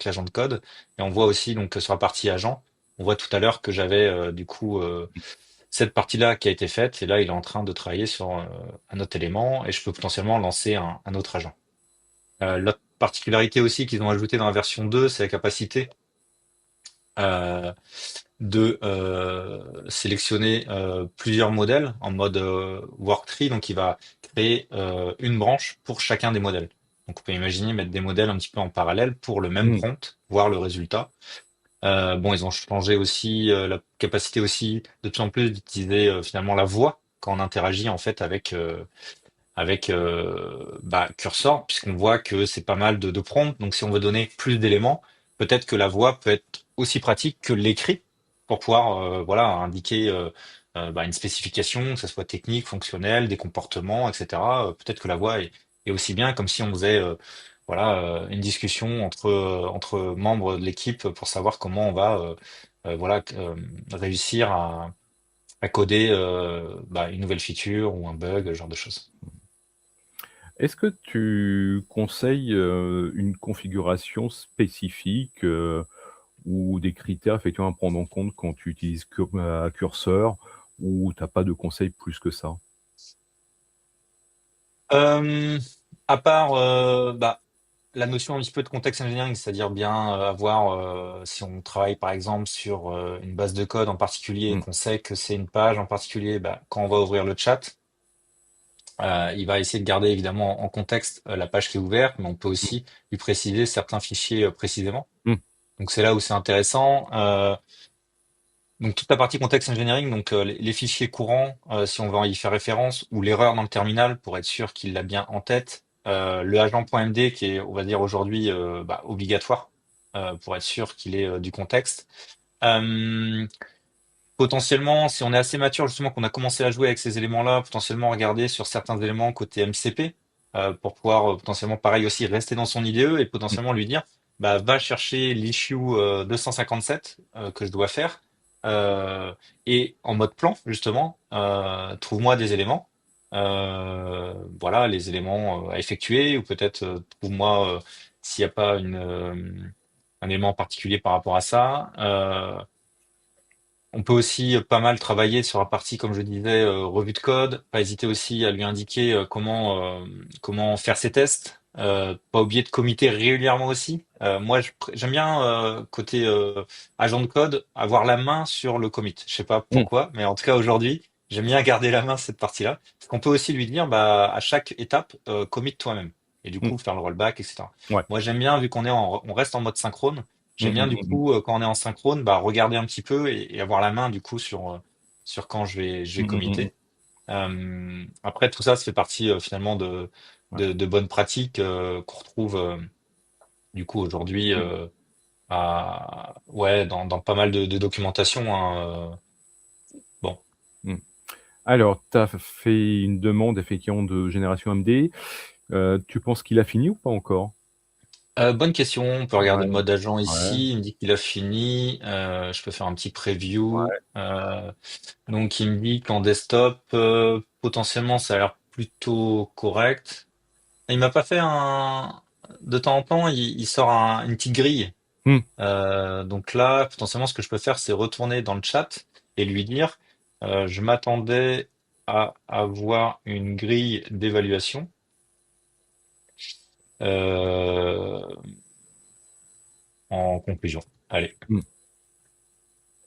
l'agent de code. Et on voit aussi donc sur la partie agent, on voit tout à l'heure que j'avais du coup cette partie-là qui a été faite, et là, il est en train de travailler sur un autre élément, et je peux potentiellement lancer un autre agent. L'autre particularité aussi qu'ils ont ajouté dans la version 2, c'est la capacité euh, de sélectionner plusieurs modèles en mode worktree, donc il va créer une branche pour chacun des modèles. Donc on peut imaginer mettre des modèles un petit peu en parallèle pour le même Mm. prompt, voir le résultat. Bon, ils ont changé aussi la capacité aussi de plus en plus d'utiliser finalement la voix quand on interagit en fait avec bah, Cursor, puisqu'on voit que c'est pas mal de prompts. Donc, si on veut donner plus d'éléments, peut-être que la voix peut être aussi pratique que l'écrit pour pouvoir voilà indiquer bah, une spécification, que ce soit technique, fonctionnelle, des comportements, etc. Peut-être que la voix est aussi bien comme si on faisait voilà une discussion entre membres de l'équipe pour savoir comment on va voilà réussir à coder bah, une nouvelle feature ou un bug, ce genre de choses. Est-ce que tu conseilles une configuration spécifique ou des critères effectivement à prendre en compte quand tu utilises Curseur ou t'as pas de conseils plus que ça? Euh, à part bah, la notion un petit peu de contexte engineering, c'est-à-dire bien avoir, si on travaille par exemple sur une base de code en particulier et Mm, qu'on sait que c'est une page en particulier, bah, quand on va ouvrir le chat, il va essayer de garder évidemment en contexte la page qui est ouverte, mais on peut mm, aussi lui préciser certains fichiers précisément. mm, Donc c'est là où c'est intéressant. Donc toute la partie contexte engineering, donc les fichiers courants, si on va y faire référence, ou l'erreur dans le terminal pour être sûr qu'il l'a bien en tête, le agent.md qui est, on va dire aujourd'hui, bah, obligatoire pour être sûr qu'il ait du contexte. Euh, Potentiellement, si on est assez mature justement qu'on a commencé à jouer avec ces éléments-là, potentiellement regarder sur certains éléments côté MCP. pour pouvoir potentiellement, pareil aussi, rester dans son IDE et potentiellement lui dire, bah, va chercher l'issue 257 que je dois faire et en mode plan, justement, trouve-moi des éléments. Voilà, les éléments à effectuer ou peut-être trouve-moi s'il n'y a pas un élément particulier par rapport à ça. On peut aussi pas mal travailler sur la partie, comme je disais, revue de code. Pas hésiter aussi à lui indiquer comment faire ses tests. Pas oublier de committer régulièrement aussi. Moi, j'aime bien côté agent de code avoir la main sur le commit. Je sais pas Mmh. pourquoi, mais en tout cas aujourd'hui, j'aime bien garder la main sur cette partie-là. Parce qu'on peut aussi lui dire, bah à chaque étape, commit toi-même. Et du Mmh. coup, faire le rollback, etc. Ouais. Moi, j'aime bien vu on reste en mode synchrone. Mmh J'aime bien du mh, mmh. coup quand on est en synchrone, bah regarder un petit peu et avoir la main du coup sur quand je vais Mmh mh, mmh. committer. Après tout ça, ça fait partie finalement Ouais. de bonnes pratiques qu'on retrouve du coup aujourd'hui Mmh. ouais dans pas mal de documentation, hein. Bon. Mmh. Alors, tu as fait une demande effectivement de génération AMD. Tu penses qu'il a fini ou pas encore? Bonne question. On peut regarder le Ouais, mode agent ouais, ici. Il me dit qu'il a fini. Je peux faire un petit preview. ouais. Donc il me dit qu'en desktop, potentiellement, ça a l'air plutôt correct. Il m'a pas fait un. De temps en temps, il sort une petite grille. Mmh. Donc là, potentiellement, ce que je peux faire, c'est retourner dans le chat et lui dire, je m'attendais à avoir une grille d'évaluation. euh, En conclusion. Allez, Mmh.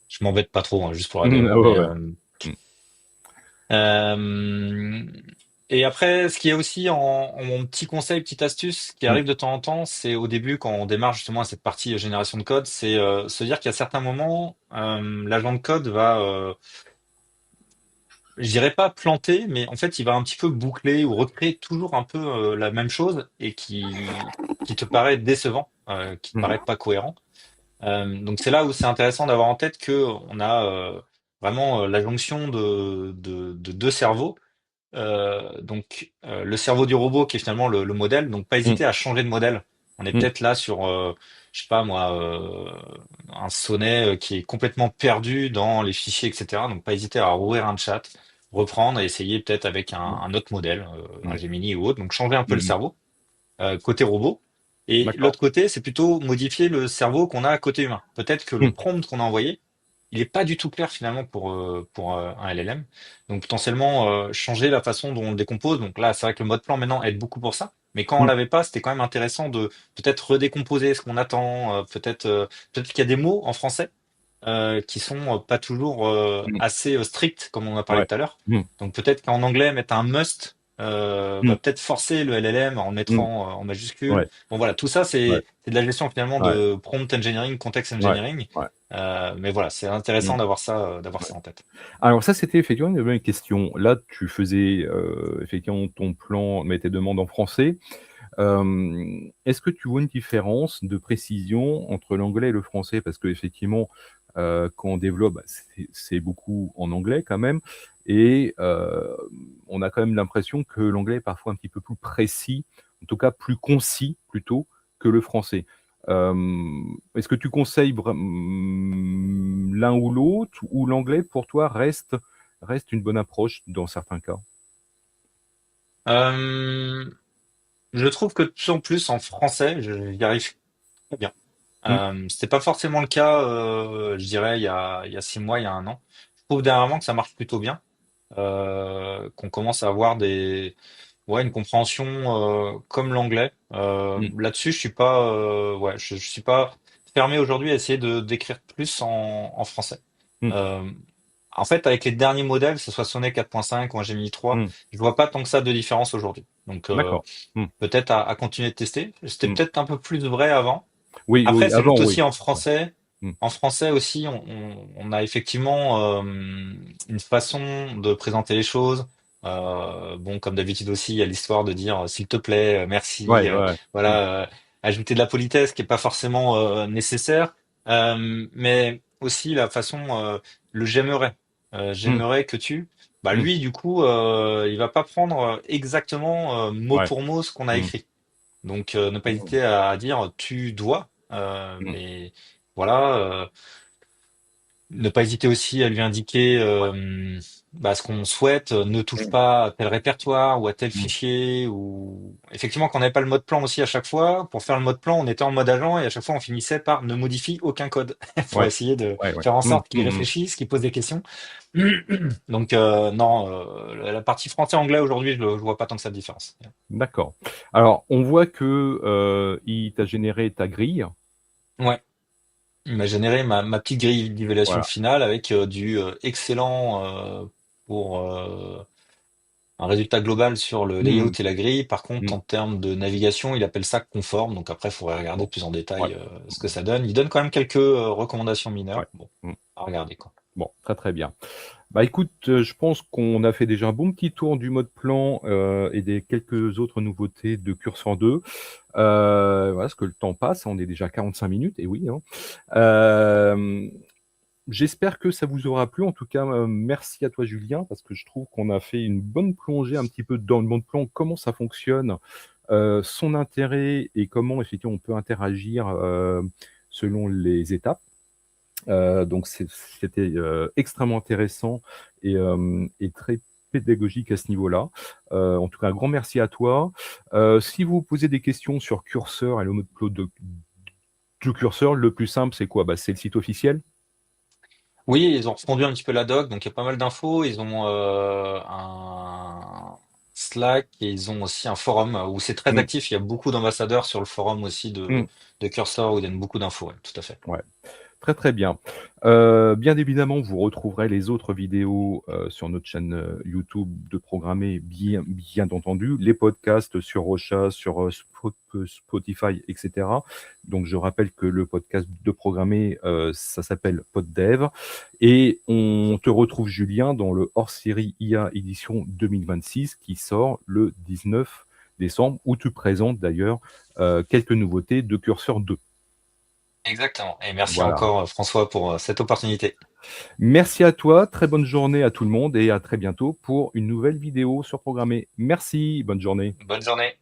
je m'embête pas trop, hein, juste pour la Mmh, démo, ah ouais, mais ouais. Mmh. euh, et après, ce qui est aussi en mon petit conseil, petite astuce qui Mmh. arrive de temps en temps, c'est au début quand on démarre justement à cette partie génération de code, c'est se dire qu'à certains moments, l'agent de code va, je dirais pas planter, mais en fait, il va un petit peu boucler ou recréer toujours un peu la même chose et qui te paraît décevant, qui te paraît Mmh. pas cohérent. Donc c'est là où c'est intéressant d'avoir en tête que on a vraiment la jonction de deux cerveaux. Le cerveau du robot qui est finalement le modèle. Donc pas Mmh. hésiter à changer de modèle. On est Mmh. peut-être là sur, je sais pas moi, un sonnet qui est complètement perdu dans les fichiers, etc. Donc pas hésiter à rouvrir un chat, reprendre et essayer peut-être avec Mmh. un autre modèle, un Ouais. Gemini ou autre. Donc changer un peu le Mmh mh. cerveau côté robot. Et D'accord. l'autre côté, c'est plutôt modifier le cerveau qu'on a côté humain. Peut-être que le Mmh. prompt qu'on a envoyé, il n'est pas du tout clair finalement pour un LLM. Donc potentiellement changer la façon dont on le décompose. Donc là, c'est vrai que le mode plan maintenant aide beaucoup pour ça. Mais quand on Mmh. l'avait pas, c'était quand même intéressant de peut-être redécomposer ce qu'on attend. Peut-être qu'il y a des mots en français qui sont pas toujours Mmh. assez stricts, comme on a parlé Ouais. tout à l'heure. Mmh. Donc peut-être qu'en anglais, mettre un must va Mmh. peut-être forcer le LLM en le Mmh. mettant en majuscule. Ouais, Bon voilà, tout ça, ouais, c'est de la gestion finalement ouais, de prompt engineering, context ouais, engineering. ouais. Mais voilà, c'est Mmh. intéressant d'avoir Ouais. ça en tête. Alors ça, c'était effectivement une bonne question. Là, tu faisais, effectivement ton plan, mais tes demandes en français. Est-ce que tu vois une différence de précision entre l'anglais et le français? Parce qu'effectivement, quand on développe, bah, c'est beaucoup en anglais quand même et on a quand même l'impression que l'anglais est parfois un petit peu plus précis, en tout cas plus concis plutôt que le français. Est-ce que tu conseilles l'un ou l'autre ou l'anglais pour toi reste une bonne approche dans certains cas? Euh, je trouve que de plus en plus en français, j'y arrive très bien. Mmh, C'était pas forcément le cas, je dirais, il y a 6 mois, il y a un an. Je trouve dernièrement que ça marche plutôt bien, qu'on commence à avoir ouais, une compréhension comme l'anglais. mmh, Là-dessus, ouais, je suis pas fermé aujourd'hui à essayer de d'écrire plus en français. mmh, Euh, En fait, avec les derniers modèles, que ce soit Sonnet 4.5 ou un Gemini 3, mmh. je vois pas tant que ça de différence aujourd'hui. Donc D'accord. Mmh, peut-être à continuer de tester. C'était mmh. peut-être un peu plus vrai avant. Oui, Après, oui, c'est avant, juste oui. aussi en Ouais. français. Mmh. En français aussi, on a effectivement une façon de présenter les choses. Bon, comme d'habitude aussi, il y a l'histoire de dire s'il te plaît, merci, Ouais, ouais, ouais. Mmh, voilà, ajouter de la politesse qui est pas forcément nécessaire, mais aussi la façon, le j'aimerais. mmh, J'aimerais que tu. Bah Mmh. lui, du coup, il va pas prendre exactement mot Ouais. pour mot ce qu'on a Mmh. écrit. Donc, ne pas Mmh. hésiter à dire tu dois, Mmh. mais voilà. Ne pas hésiter aussi à lui indiquer bah, ce qu'on souhaite, ne touche Mmh. pas à tel répertoire ou à tel Mmh. fichier. Ou effectivement, quand on n'avait pas le mode plan aussi à chaque fois, pour faire le mode plan, on était en mode agent et à chaque fois on finissait par ne modifie aucun code pour Ouais. essayer de Ouais, ouais. faire en Mmh. sorte qu'il Mmh mh. réfléchisse, qu'il pose des questions. Donc non, la partie français-anglais aujourd'hui, je vois pas tant que ça de différence. D'accord. Alors, on voit que, il t'a généré ta grille. Ouais. Il m'a généré ma petite grille d'évaluation Voilà. finale avec du excellent pour un résultat global sur le layout Mmh. et la grille. Par contre, Mmh. en termes de navigation, il appelle ça conforme. Donc après, il faudrait regarder Bon. plus en Ouais. détail ce que ça donne. Il donne quand même quelques recommandations Ouais. mineures. Bon, Mmh. à regarder quoi. Bon, très, très bien. Bah, écoute, je pense qu'on a fait déjà un bon petit tour du mode plan, et des quelques autres nouveautés de Cursor 2. Voilà, parce que le temps passe, on est déjà à 45 minutes et oui, hein. Hem, J'espère que ça vous aura plu. En tout cas, merci à toi Julien, parce que je trouve qu'on a fait une bonne plongée un petit peu dans le mode plan, comment ça fonctionne, son intérêt et comment effectivement on peut interagir, selon les étapes. Donc c'était, extrêmement intéressant et très pédagogique à ce niveau-là. En tout cas, un grand merci à toi. Si vous vous posez des questions sur Curseur et le mode Clos de Curseur, le plus simple, c'est quoi? Bah, c'est le site officiel. Oui, ils ont refondu un petit peu la doc, donc il y a pas mal d'infos. Ils ont un Slack et ils ont aussi un forum où c'est très Mmh. actif. Il y a beaucoup d'ambassadeurs sur le forum aussi Mmh. de Cursor où ils donnent beaucoup d'infos. Ouais, tout à fait. Ouais. Très, très bien. Bien évidemment, vous retrouverez les autres vidéos, sur notre chaîne, YouTube de Programmer, bien entendu, les podcasts sur Rocha, sur, Spotify et cetera. Donc je rappelle que le podcast de Programmer, ça s'appelle PodDev et on te retrouve Julien dans le hors-série IA édition 2026 qui sort le 19 décembre, où tu présentes d'ailleurs, quelques nouveautés de Curseur 2. Exactement. Et merci Voilà. encore François pour cette opportunité. Merci à toi, très bonne journée à tout le monde et à très bientôt pour une nouvelle vidéo sur Programmer. Merci, bonne journée. Bonne journée.